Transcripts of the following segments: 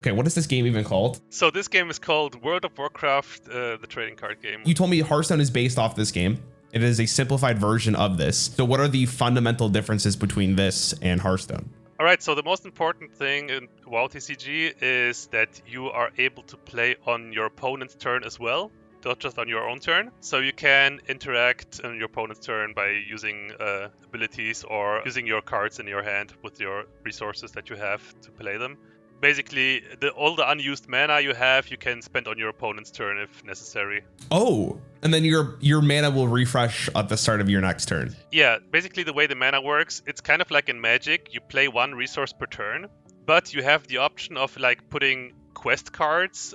Okay, what is this game even called? So this game is called World of Warcraft, the trading card game. You told me Hearthstone is based off this game. It is a simplified version of this. So what are the fundamental differences between this and Hearthstone? All right, so the most important thing in WoW TCG is that you are able to play on your opponent's turn as well, not just on your own turn. So you can interact on your opponent's turn by using abilities or using your cards in your hand with your resources that you have to play them. Basically, all the unused mana you have, you can spend on your opponent's turn if necessary. Oh, and then your mana will refresh at the start of your next turn. Yeah, basically the way the mana works, it's kind of like in Magic. You play one resource per turn, but you have the option of like putting quest cards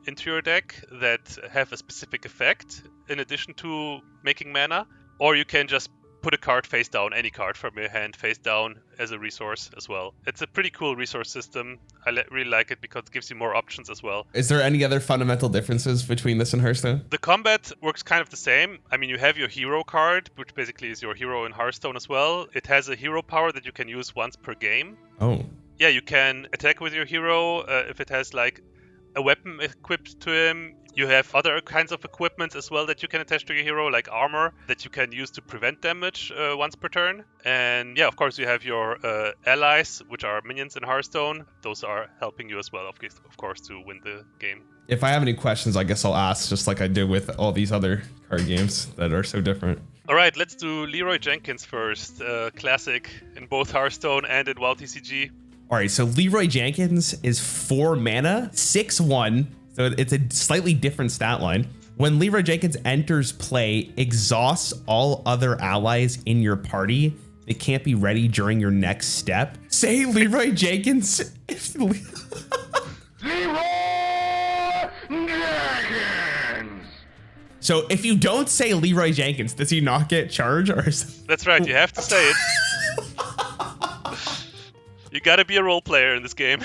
into your deck that have a specific effect in addition to making mana, or you can just put a card face down, any card from your hand face down as a resource as well. It's a pretty cool resource system. I really like it because it gives you more options as well. Is there any other fundamental differences between this and Hearthstone? The combat works kind of the same. I mean, you have your hero card, which basically is your hero in Hearthstone as well. It has a hero power that you can use once per game. Oh. Yeah, you can attack with your hero if it has like a weapon equipped to him. You have other kinds of equipment as well that you can attach to your hero, like armor that you can use to prevent damage once per turn. And yeah, of course, you have your allies, which are minions in Hearthstone. Those are helping you as well, of course, to win the game. If I have any questions, I guess I'll ask, just like I did with all these other card games that are so different. All right, let's do Leroy Jenkins first. Classic in both Hearthstone and in WoW TCG. All right, so Leroy Jenkins is 4 mana, 6/1. So it's a slightly different stat line. When Leroy Jenkins enters play, exhausts all other allies in your party. They can't be ready during your next step. Say Leroy Jenkins. Leroy Jenkins! So if you don't say Leroy Jenkins, does he not get charged? Or is... That's right, you have to say it. You gotta be a role player in this game.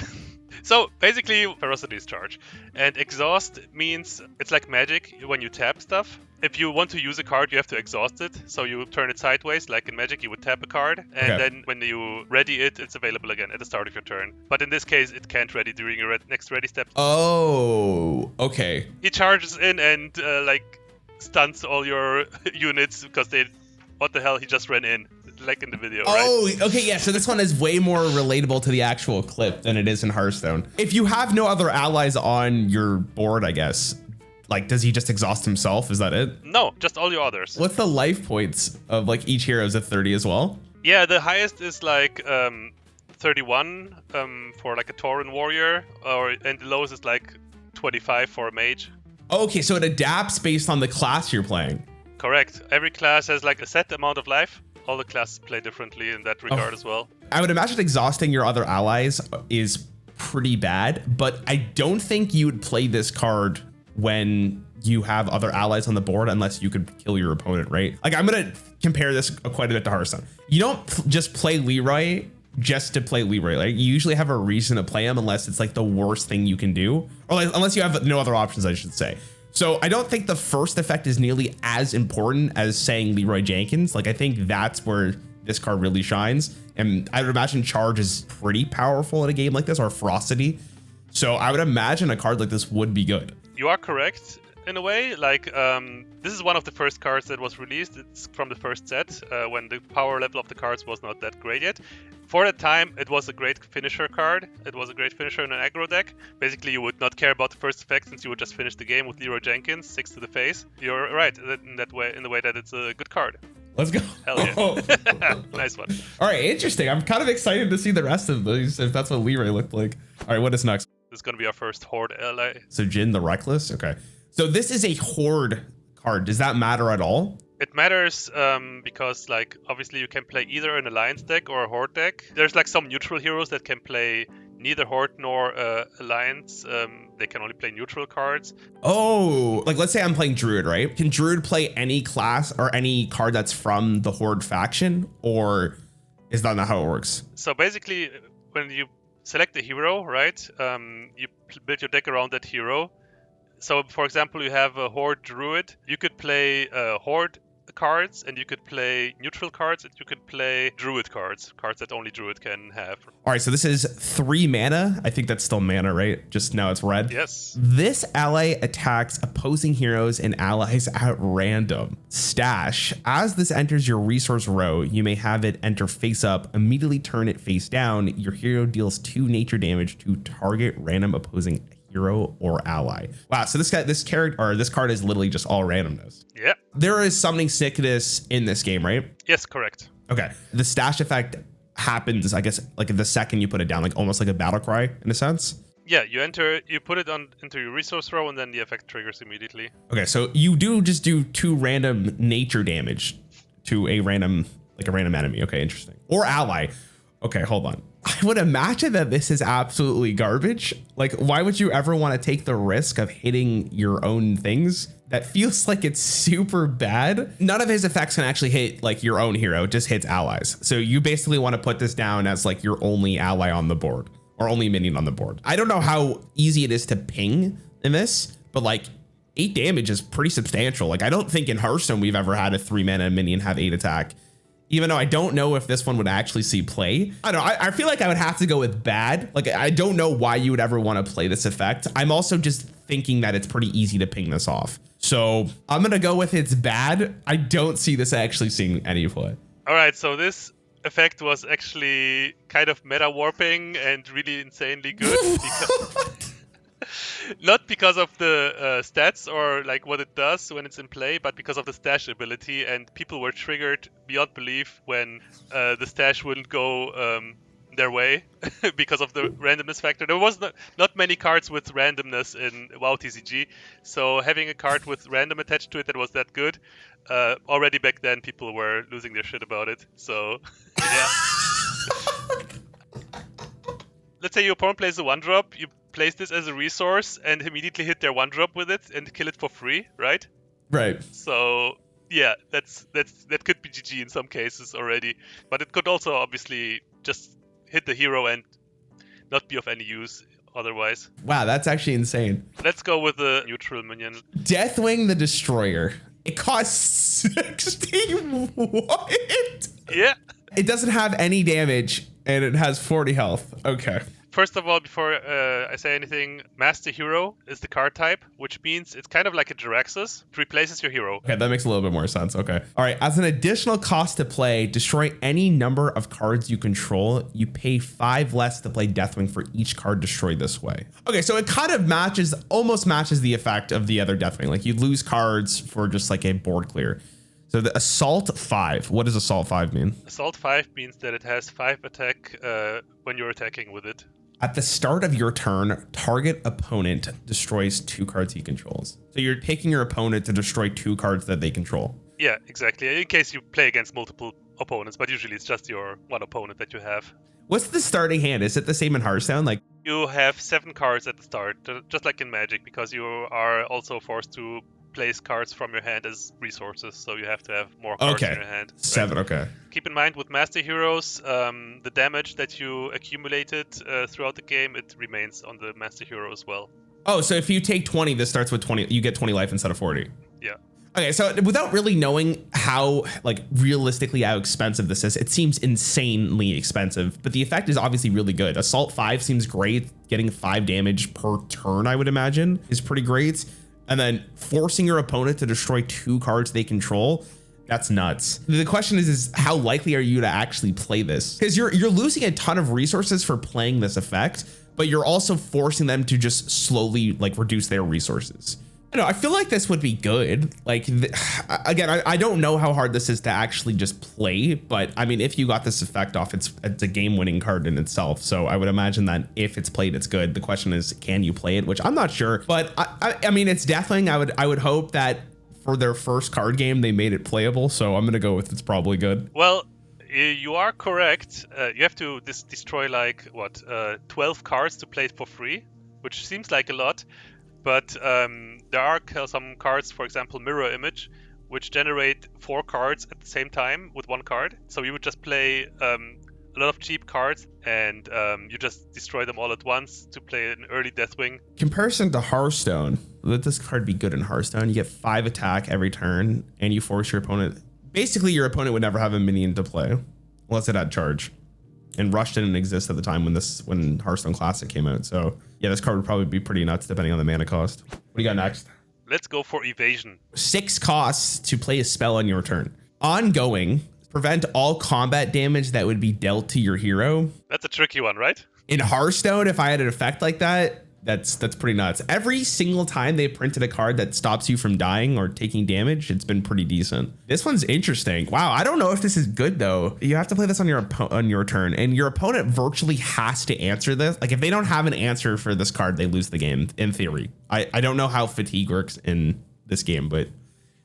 So basically, ferocity is charge, and exhaust means it's like Magic when you tap stuff. If you want to use a card, you have to exhaust it. So you turn it sideways, like in Magic, you would tap a card, and then when you ready it, it's available again at the start of your turn. But in this case, it can't ready during your next ready step. Oh, okay. He charges in and like stuns all your units because what the hell, he just ran in. Like in the video, right? Oh, okay, yeah. So this one is way more relatable to the actual clip than it is in Hearthstone. If you have no other allies on your board, I guess, like, does he just exhaust himself? Is that it? No, just all your others. What's the life points of like each hero? Is it 30 as well? Yeah, the highest is like 31 for like a Tauren warrior, and the lowest is like 25 for a mage. Okay, so it adapts based on the class you're playing. Correct. Every class has like a set amount of life. All the classes play differently in that regard as well. I would imagine exhausting your other allies is pretty bad, but I don't think you would play this card when you have other allies on the board unless you could kill your opponent, right? Like, I'm gonna compare this quite a bit to Hearthstone. You don't just play Leroy just to play Leroy. Like, you usually have a reason to play him unless it's like the worst thing you can do, or like, unless you have no other options, I should say. So I don't think the first effect is nearly as important as saying Leroy Jenkins. Like, I think that's where this card really shines. And I would imagine charge is pretty powerful in a game like this, or ferocity. So I would imagine a card like this would be good. You are correct in a way. Like, this is one of the first cards that was released. It's from the first set when the power level of the cards was not that great yet. For that time, it was a great finisher card. It was a great finisher in an aggro deck. Basically, you would not care about the first effect since you would just finish the game with Leroy Jenkins, 6 to the face. You're right in the way that it's a good card. Let's go. Hell yeah. Nice one. All right, interesting. I'm kind of excited to see the rest of these, if that's what Leroy looked like. All right, what is next? This is going to be our first Horde ally. So Jin the Reckless? Okay. So this is a Horde card. Does that matter at all? It matters because, like, obviously you can play either an Alliance deck or a Horde deck. There's like some neutral heroes that can play neither Horde nor Alliance. They can only play neutral cards. Oh, like let's say I'm playing Druid, right? Can Druid play any class or any card that's from the Horde faction, or is that not how it works? So basically, when you select a hero, right, you build your deck around that hero. So, for example, you have a Horde Druid. You could play Horde cards, and you could play neutral cards, and you could play druid cards that only druid can have. All right, so this is 3 mana. I think that's still mana, right? Just now it's red. Yes. This ally attacks opposing heroes and allies at random. Stash. As this enters your resource row, you may have it enter face up, immediately turn it face down. Your hero deals 2 nature damage to target random opposing hero or ally. Wow, so this card is literally just all randomness. Yeah. There is summoning sickness in this game, right? Yes, correct. Okay. The stash effect happens, I guess, like the second you put it down, like almost like a battle cry in a sense. Yeah, you put it into your resource row, and then the effect triggers immediately. Okay, so you do 2 random nature damage to a random enemy. Okay, interesting. Or ally. Okay, hold on. I would imagine that this is absolutely garbage. Like, why would you ever want to take the risk of hitting your own things? That feels like it's super bad. None of his effects can actually hit like your own hero, it just hits allies. So you basically want to put this down as like your only ally on the board or only minion on the board. I don't know how easy it is to ping in this, but like 8 damage is pretty substantial. Like, I don't think in Hearthstone we've ever had a 3 mana minion have 8 attack. Even though I don't know if this one would actually see play. I don't know. I feel like I would have to go with bad. Like, I don't know why you would ever want to play this effect. I'm also just thinking that it's pretty easy to ping this off. So I'm going to go with it's bad. I don't see this actually seeing any play. All right, so this effect was actually kind of meta warping and really insanely good. Not because of the stats or like what it does when it's in play, but because of the stash ability, and people were triggered beyond belief when the stash wouldn't go their way because of the randomness factor. There was not many cards with randomness in WoW TCG, so having a card with random attached to it that was that good, already back then people were losing their shit about it. So yeah. Let's say your opponent plays a 1-drop, you place this as a resource and immediately hit their 1-drop with it and kill it for free, right? Right. So yeah, that could be GG in some cases already, but it could also obviously just hit the hero and not be of any use otherwise. Wow, that's actually insane. Let's go with the neutral minion. Deathwing the Destroyer. It costs 60. What? Yeah. It doesn't have any damage and it has 40 health. Okay. First of all, before I say anything, Master Hero is the card type, which means it's kind of like a Jiraxxus. It replaces your hero. Okay, that makes a little bit more sense. Okay. All right. As an additional cost to play, destroy any number of cards you control. You pay 5 less to play Deathwing for each card destroyed this way. Okay, so it kind of almost matches the effect of the other Deathwing. Like, you lose cards for just like a board clear. So the Assault 5, what does Assault 5 mean? Assault 5 means that it has 5 attack when you're attacking with it. At the start of your turn, target opponent destroys 2 cards he controls. So you're picking your opponent to destroy 2 cards that they control. Yeah, exactly. In case you play against multiple opponents, but usually it's just your one opponent that you have. What's the starting hand? Is it the same in Hearthstone? Like, you have 7 cards at the start, just like in Magic, because you are also forced to place cards from your hand as resources, so you have to have more cards in your hand. 7, right? Okay. Keep in mind with Master Heroes, the damage that you accumulated throughout the game, it remains on the Master Hero as well. Oh, so if you take 20, this starts with 20, you get 20 life instead of 40. Yeah. Okay, so without really knowing how, like, realistically how expensive this is, it seems insanely expensive, but the effect is obviously really good. Assault 5 seems great. Getting 5 damage per turn, I would imagine, is pretty great. And then forcing your opponent to destroy 2 cards they control, that's nuts. The question is how likely are you to actually play this? Because you're losing a ton of resources for playing this effect, but you're also forcing them to just slowly like reduce their resources. I don't know, I feel like this would be good. Like, again, I don't know how hard this is to actually just play, but I mean, if you got this effect off, it's a game-winning card in itself. So I would imagine that if it's played, it's good. The question is, can you play it? Which I'm not sure, but I mean, it's definitely, I would hope that for their first card game, they made it playable. So I'm gonna go with it's probably good. Well, you are correct. You have to destroy like 12 cards to play it for free, which seems like a lot. But there are some cards, for example, Mirror Image, which generate 4 cards at the same time with 1 card. So you would just play a lot of cheap cards, and you just destroy them all at once to play an early Deathwing. Comparison to Hearthstone, let this card be good in Hearthstone. You get 5 attack every turn, and you force your opponent. Basically, your opponent would never have a minion to play, unless it had charge. And Rush didn't exist at the time when Hearthstone Classic came out. So yeah, this card would probably be pretty nuts depending on the mana cost. What do you got next? Let's go for Evasion. 6 costs to play a spell on your turn. Ongoing, prevent all combat damage that would be dealt to your hero. That's a tricky one, right? In Hearthstone, if I had an effect like that, that's pretty nuts. Every single time they printed a card that stops you from dying or taking damage, it's been pretty decent. This one's interesting. Wow, I don't know if this is good though. You have to play this on your turn, and your opponent virtually has to answer this. Like if they don't have an answer for this card, they lose the game in theory. I don't know how fatigue works in this game, but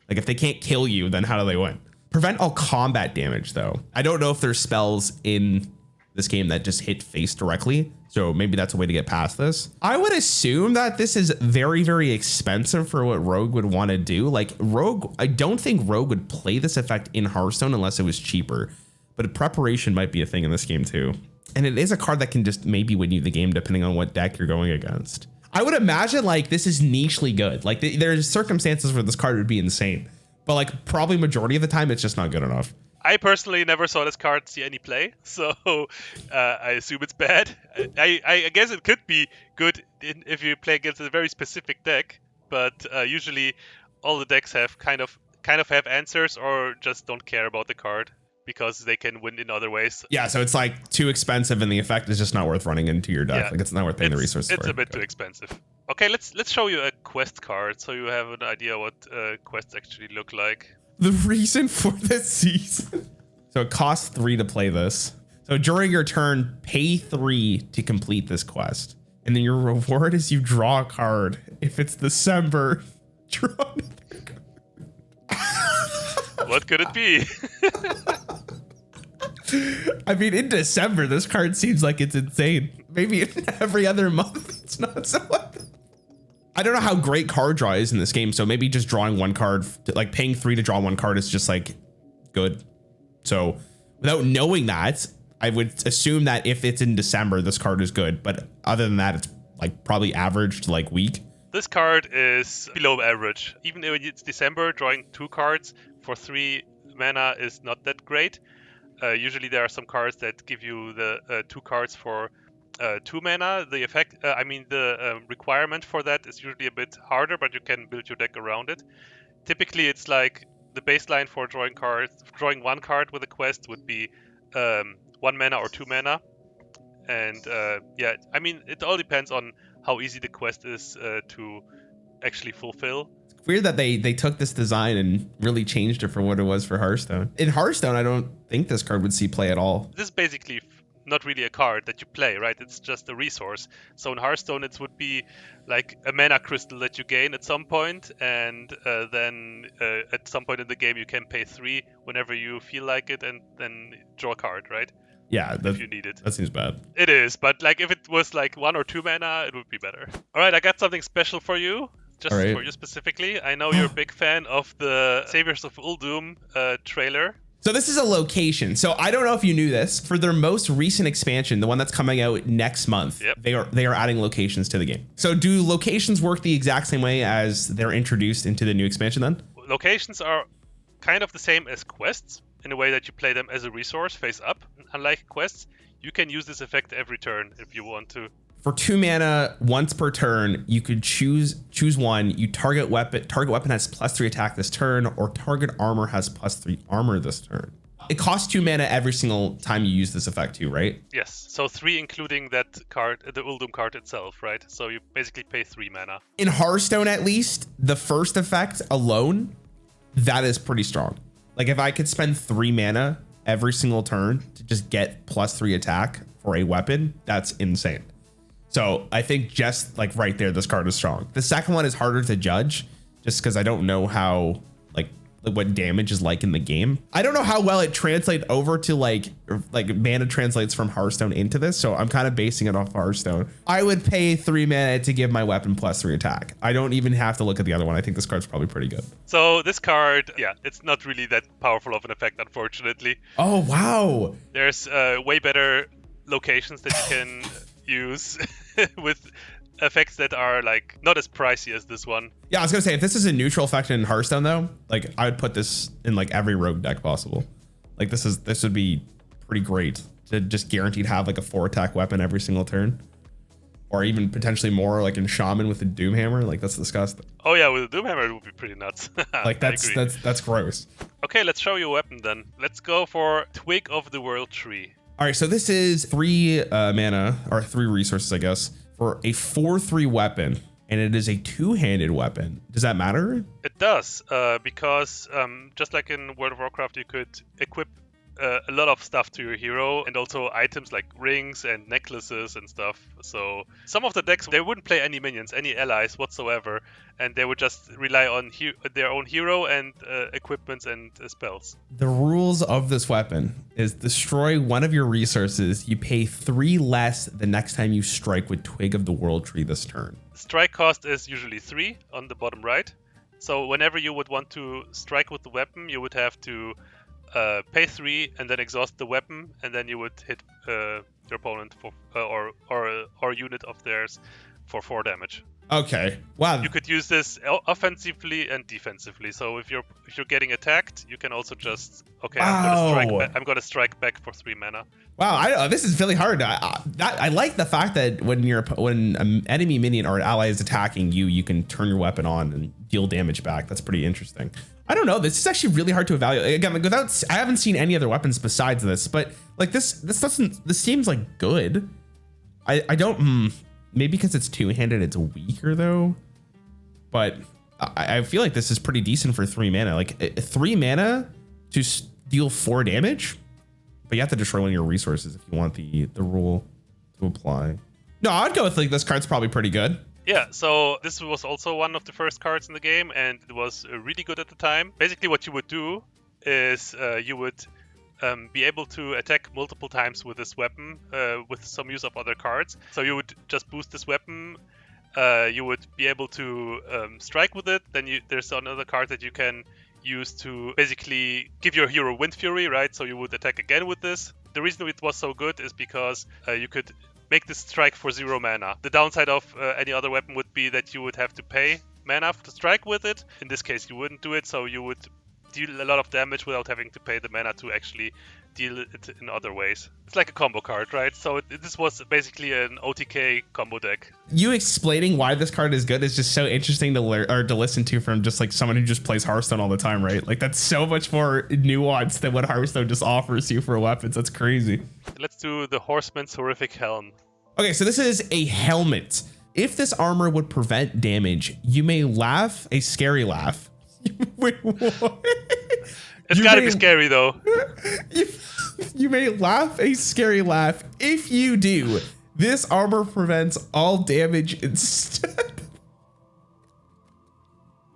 like if they can't kill you, then how do they win? Prevent all combat damage though. I don't know if there's spells in this game that just hit face directly. So maybe that's a way to get past this. I would assume that this is very, very expensive for what Rogue would want to do. Like Rogue, I don't think Rogue would play this effect in Hearthstone unless it was cheaper, but preparation might be a thing in this game too. And it is a card that can just maybe win you the game depending on what deck you're going against. I would imagine like this is nichely good. Like there's circumstances where this card would be insane, but like probably majority of the time it's just not good enough. I personally never saw this card see any play, so I assume it's bad. I guess it could be good if you play against a very specific deck, but usually all the decks have kind of have answers or just don't care about the card because they can win in other ways. Yeah, so it's like too expensive and the effect is just not worth running into your deck. Yeah, like it's not worth paying the resources for. It's a bit too expensive. Okay, let's show you a quest card so you have an idea what quests actually look like. The reason for this season. So it costs 3 to play this. So during your turn, pay 3 to complete this quest. And then your reward is you draw a card. If it's December, draw another card. What could it be? I mean, in December, this card seems like it's insane. Maybe every other month, it's not so much. I don't know how great card draw is in this game, so maybe just drawing 1 card, like paying 3 to draw 1 card is just like good. So without knowing that, I would assume that if it's in December, this card is good. But other than that, it's like probably average to like weak. This card is below average. Even if it's December, drawing 2 cards for 3 mana is not that great. Usually there are some cards that give you the 2 cards for 2 mana. The effect, the requirement for that is usually a bit harder, but you can build your deck around it. Typically, it's like the baseline for drawing 1 card with a quest would be 1 mana or 2 mana. And it all depends on how easy the quest is to actually fulfill. It's weird that they took this design and really changed it for what it was for Hearthstone. In Hearthstone, I don't think this card would see play at all. This is basically not really a card that you play, right? It's just a resource. So in Hearthstone, it would be like a mana crystal that you gain at some point, and then at some point in the game, you can pay 3 whenever you feel like it, and then draw a card, right? Yeah, if you need it. That seems bad. It is, but like if it was like 1 or 2 mana, it would be better. All right, I got something special for you. Just for you specifically. I know you're a big fan of the Saviors of Uldum trailer. So this is a location. So I don't know if you knew this. For their most recent expansion, the one that's coming out next month, they are adding locations to the game. So do locations work the exact same way as they're introduced into the new expansion then? Locations are kind of the same as quests in a way that you play them as a resource face up. Unlike quests, you can use this effect every turn if you want to. For 2 mana, once per turn, you could choose one. You target weapon has +3 attack this turn, or target armor has +3 armor this turn. It costs 2 mana every single time you use this effect too, right? Yes, so 3 including that card, the Uldum card itself, right? So you basically pay 3 mana. In Hearthstone, at least, the first effect alone, that is pretty strong. Like if I could spend 3 mana every single turn to just get +3 attack for a weapon, that's insane. So I think just like right there, this card is strong. The second one is harder to judge just because I don't know how like what damage is like in the game. I don't know how well it translates over to like mana translates from Hearthstone into this, so I'm kind of basing it off Hearthstone. I would pay 3 mana to give my weapon +3 attack. I don't even have to look at the other one. I think this card's probably pretty good. So this card, yeah, it's not really that powerful of an effect, unfortunately. Oh, wow. There's way better locations that you can use with effects that are like not as pricey as this one. Yeah, I was gonna say, if this is a neutral effect in Hearthstone though, like I would put this in like every rogue deck possible. Like this would be pretty great to just guaranteed have like a 4 attack weapon every single turn, or even potentially more like in Shaman with the Doomhammer. Like that's disgusting. Oh yeah, with the Doomhammer it would be pretty nuts. Like that's gross. Okay, let's show you a weapon then. Let's go for Twig of the World Tree. All right, so this is 3 mana or 3 resources, I guess, for a 4/3 weapon, and it is a 2-handed weapon. Does that matter? It does, because just like in World of Warcraft, you could equip a lot of stuff to your hero, and also items like rings and necklaces and stuff. So some of the decks, they wouldn't play any minions, any allies whatsoever, and they would just rely on their own hero and equipments and spells. The rules of this weapon is destroy one of your resources. You pay 3 less the next time you strike with Twig of the World Tree this turn. Strike cost is usually 3 on the bottom right. So whenever you would want to strike with the weapon, you would have to pay 3 and then exhaust the weapon, and then you would hit your opponent for or unit of theirs for 4 damage. Okay. Wow. You could use this offensively and defensively. So if you're getting attacked, you can also just I'm gonna strike back for 3 mana. Wow, this is really hard. I like the fact that when an enemy minion or an ally is attacking you, you can turn your weapon on and deal damage back. That's pretty interesting. I don't know. This is actually really hard to evaluate. Again, like I haven't seen any other weapons besides this, but like this seems like good. I don't. Maybe because it's 2-handed, it's weaker though. But I feel like this is pretty decent for 3 mana. Like 3 mana to deal 4 damage, but you have to destroy one of your resources if you want the rule to apply. No, I'd go with like this card's probably pretty good. Yeah, so this was also one of the first cards in the game, and it was really good at the time. Basically, what you would do is you would be able to attack multiple times with this weapon with some use of other cards. So you would just boost this weapon. You would be able to strike with it. Then there's another card that you can use to basically give your hero Wind Fury, right? So you would attack again with this. The reason it was so good is because you could make this strike for 0 mana. The downside of any other weapon would be that you would have to pay mana to strike with it. In this case, you wouldn't do it, so you would deal a lot of damage without having to pay the mana to actually deal it in other ways. It's like a combo card, right? So this was basically an OTK combo deck. You explaining why this card is good is just so interesting to learn or to listen to from just like someone who just plays Hearthstone all the time, right? Like that's so much more nuanced than what Hearthstone just offers you for weapons. That's crazy. Let's do the Horseman's Horrific Helm. Okay, so this is a helmet. If this armor would prevent damage, you may laugh a scary laugh. Wait, what? It's gotta be scary though. You may laugh a scary laugh. If you do, this armor prevents all damage instead.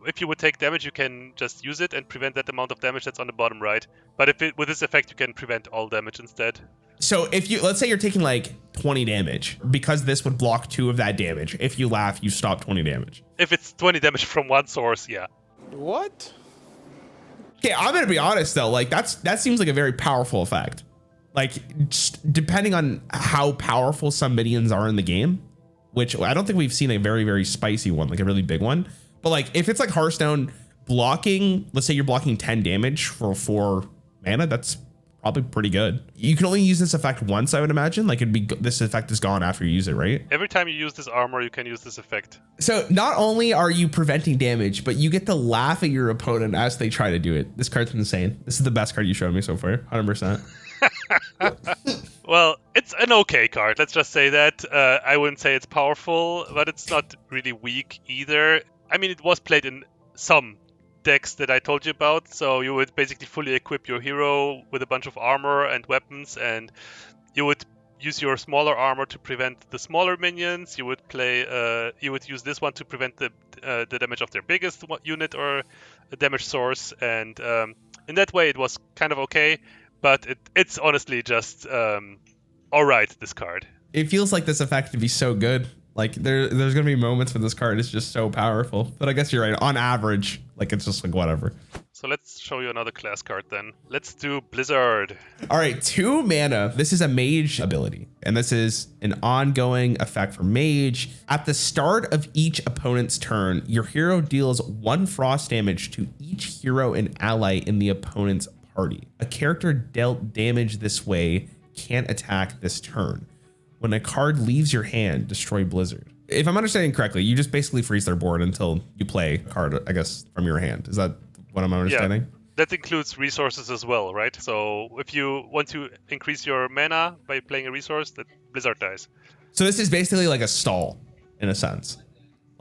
If you would take damage, you can just use it and prevent that amount of damage that's on the bottom right. But with this effect, you can prevent all damage instead. So if let's say you're taking like 20 damage, because this would block 2 of that damage. If you laugh, you stop 20 damage. If it's 20 damage from one source, yeah. What? Okay, I'm gonna be honest though. Like that seems like a very powerful effect. Like just depending on how powerful some minions are in the game, which I don't think we've seen a very, very spicy one, like a really big one. But like if it's like Hearthstone blocking, let's say you're blocking 10 damage for 4 mana, that's probably pretty good. You can only use this effect once, I would imagine. Like this effect is gone after you use it, right? Every time you use this armor, you can use this effect. So not only are you preventing damage, but you get to laugh at your opponent as they try to do it. This card's insane. This is the best card you showed me so far, 100%. Well, it's an okay card. Let's just say that. I wouldn't say it's powerful, but it's not really weak either. I mean, it was played in some decks that I told you about, so you would basically fully equip your hero with a bunch of armor and weapons, and you would use your smaller armor to prevent the smaller minions. You would use this one to prevent the damage of their biggest unit or a damage source, and in that way it was kind of okay, but it's honestly just all right, this card. It feels like this effect could be so good. Like there's gonna be moments when this card is just so powerful. But I guess you're right. On average, like it's just like whatever. So let's show you another class card then. Let's do Blizzard. All right, 2 mana. This is a mage ability, and this is an ongoing effect for mage. At the start of each opponent's turn, your hero deals 1 frost damage to each hero and ally in the opponent's party. A character dealt damage this way can't attack this turn. When a card leaves your hand, destroy Blizzard. If I'm understanding correctly, you just basically freeze their board until you play a card, I guess, from your hand. Is that what I'm understanding? Yeah, that includes resources as well, right? So if you want to increase your mana by playing a resource, that Blizzard dies. So this is basically like a stall, in a sense.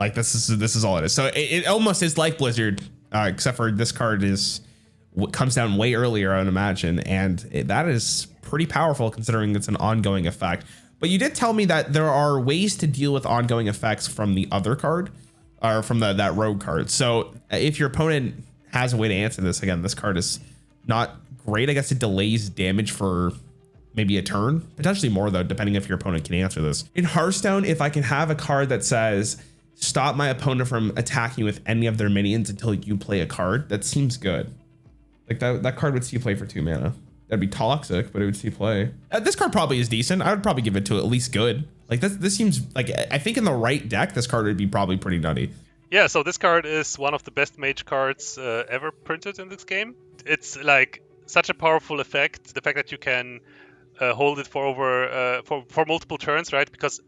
Like this is all it is. So it almost is like Blizzard, except for this card comes down way earlier, I would imagine, and that is pretty powerful considering it's an ongoing effect. But you did tell me that there are ways to deal with ongoing effects from the other card, or from that rogue card. So if your opponent has a way to answer this, again, this card is not great. I guess it delays damage for maybe a turn, potentially more though, depending if your opponent can answer this. In Hearthstone, if I can have a card that says, stop my opponent from attacking with any of their minions until you play a card, that seems good. Like that card would see play for 2 mana. That'd be toxic, but it would see play. This card probably is decent. I would probably give it to at least good. Like this seems like, I think in the right deck, this card would be probably pretty nutty. Yeah, so this card is one of the best mage cards ever printed in this game. It's like such a powerful effect. The fact that you can hold it for multiple turns, right? Because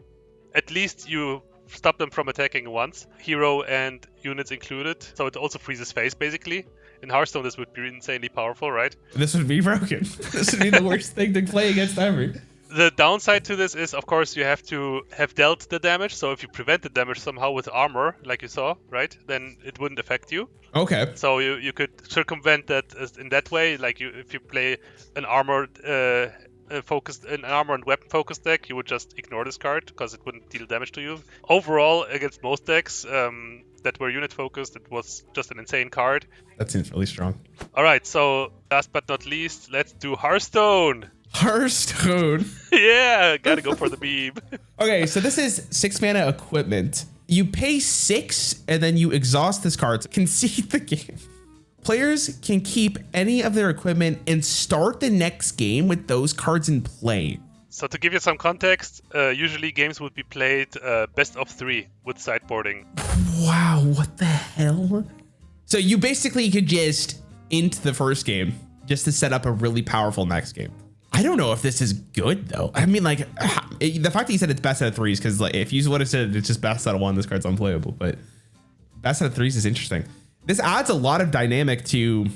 at least you stop them from attacking once, hero and units included. So it also freezes face basically. In Hearthstone, this would be insanely powerful, right? This would be broken. This would be the worst thing to play against ever. The downside to this is, of course, you have to have dealt the damage. So if you prevent the damage somehow with armor, like you saw, right, then it wouldn't affect you. Okay. So you could circumvent that in that way. Like if you play an armor and weapon focused deck, you would just ignore this card because it wouldn't deal damage to you. Overall, against most decks that were unit focused, it was just an insane card. That seems really strong. All right, so last but not least, let's do Hearthstone. Hearthstone. Yeah, gotta go for the meme. Okay, so this is 6 mana equipment. You pay 6 and then you exhaust this card to concede the game. Players can keep any of their equipment and start the next game with those cards in play. So to give you some context, usually games would be played best of 3 with sideboarding. Wow, what the hell? So you basically could just int the first game just to set up a really powerful next game. I don't know if this is good though. I mean, like the fact that you said it's best out of 3s, because like if you would have said it's just best out of 1, this card's unplayable. But best out of 3s is interesting. This adds a lot of dynamic to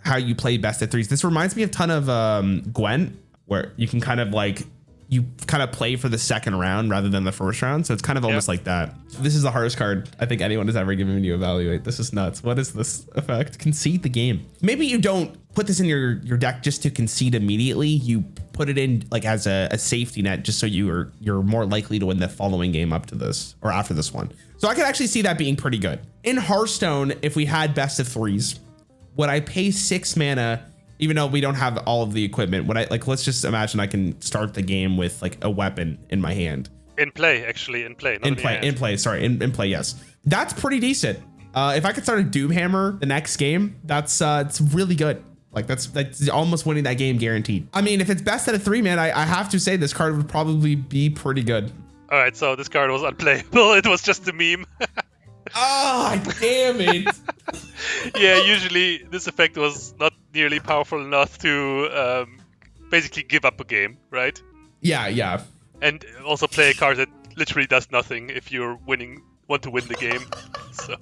how you play best of 3s. This reminds me a ton of Gwent, where you can kind of play for the second round rather than the first round. So it's kind of almost like that. This is the hardest card I think anyone has ever given me to evaluate. This is nuts. What is this effect? Concede the game. Maybe you don't put this in your deck just to concede immediately. You put it in like as a safety net, just so you're more likely to win the following game up to this or after this one. So I could actually see that being pretty good. In Hearthstone, if we had best of 3s, would I pay 6 mana? Even though we don't have all of the equipment, when let's just imagine I can start the game with like a weapon in my hand. In play, yes. That's pretty decent. If I could start a Doomhammer the next game, it's really good. Like that's almost winning that game guaranteed. I mean, if it's best out of 3, man, I have to say this card would probably be pretty good. All right, so this card was unplayable. It was just a meme. Ah, damn it. Yeah, usually this effect was not nearly powerful enough to basically give up a game, right? Yeah. And also play a card that literally does nothing if you're want to win the game. So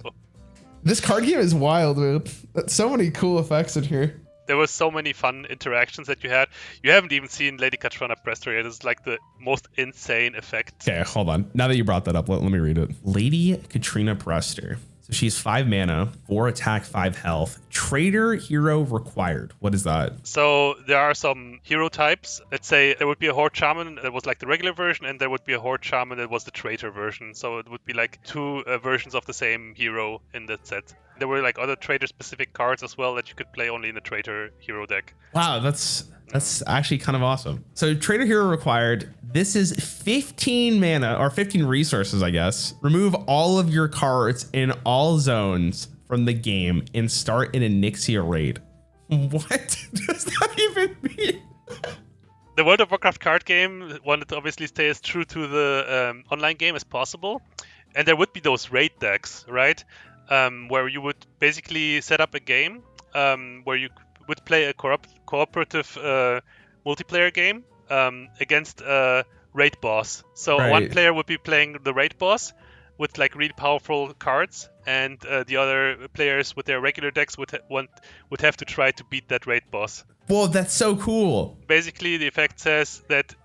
this card game is wild, man. So many cool effects in here. There were so many fun interactions that you had. You haven't even seen Lady Katrina Prester yet. It's like the most insane effect. Okay, hold on. Now that you brought that up, let me read it. Lady Katrina Prester. So she's 5 mana, 4 attack, 5 health. Trader hero required. What is that? So there are some hero types. Let's say there would be a Horde Shaman that was like the regular version, and there would be a Horde Shaman that was the Traitor version. So it would be like 2 versions of the same hero in that set. There were like other Traitor specific cards as well that you could play only in the Traitor hero deck. Wow, that's actually kind of awesome. So trader hero required. This is 15 mana or 15 resources, I guess. Remove all of your cards in all zones from the game and start an Onyxia raid. What does that even mean? The World of Warcraft card game wanted to obviously stay as true to the online game as possible. And there would be those raid decks, right? Where you would basically set up a game where you would play a cooperative multiplayer game against a raid boss. So one player would be playing the raid boss with like really powerful cards, and the other players with their regular decks would have to try to beat that raid boss. Whoa, that's so cool. Basically, the effect says that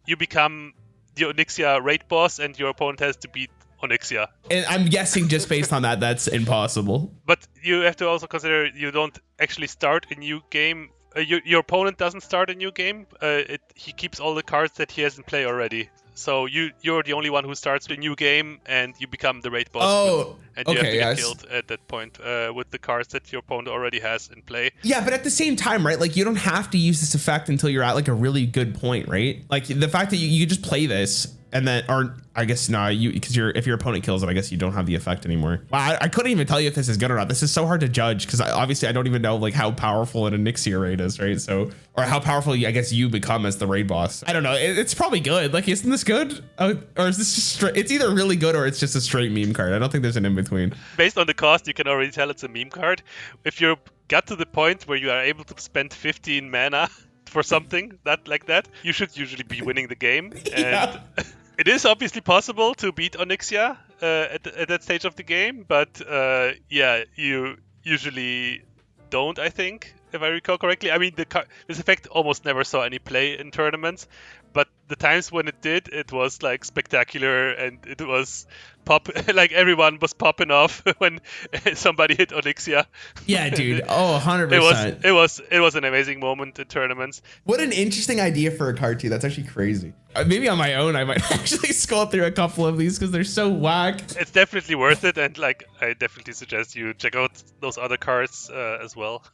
you become the Onyxia raid boss, and your opponent has to beat Onyxia. And I'm guessing just based on that, that's impossible. But you have to also consider you don't actually start a new game. Your opponent doesn't start a new game. He keeps all the cards that he has in play already. So you're the only one who starts a new game, and you become the raid boss. Oh, and you have to get killed at that point with the cards that your opponent already has in play. Yeah, but at the same time, right? Like you don't have to use this effect until you're at like a really good point, right? Like the fact that you just play this and then, or I guess no, because if your opponent kills it, I guess you don't have the effect anymore. Wow, I couldn't even tell you if this is good or not. This is so hard to judge because obviously I don't even know like how powerful an Onyxia raid is, right? So, or how powerful I guess you become as the raid boss. I don't know. It's probably good. Like, isn't this good? Or is this just straight? It's either really good or it's just a straight meme card. I don't think there's an in between. Based on the cost, you can already tell it's a meme card. If you got to the point where you are able to spend 15 mana for something like that, you should usually be winning the game. And it is obviously possible to beat Onyxia at that stage of the game, but yeah, you usually don't, I think, if I recall correctly. I mean, this effect almost never saw any play in tournaments, but the times when it did, it was like spectacular, and it was like everyone was popping off when somebody hit Onyxia. Yeah, dude. Oh, 100%. It was an amazing moment in tournaments. What an interesting idea for a card too. That's actually crazy. Maybe on my own, I might actually scroll through a couple of these because they're so whack. It's definitely worth it, and like I definitely suggest you check out those other cards as well.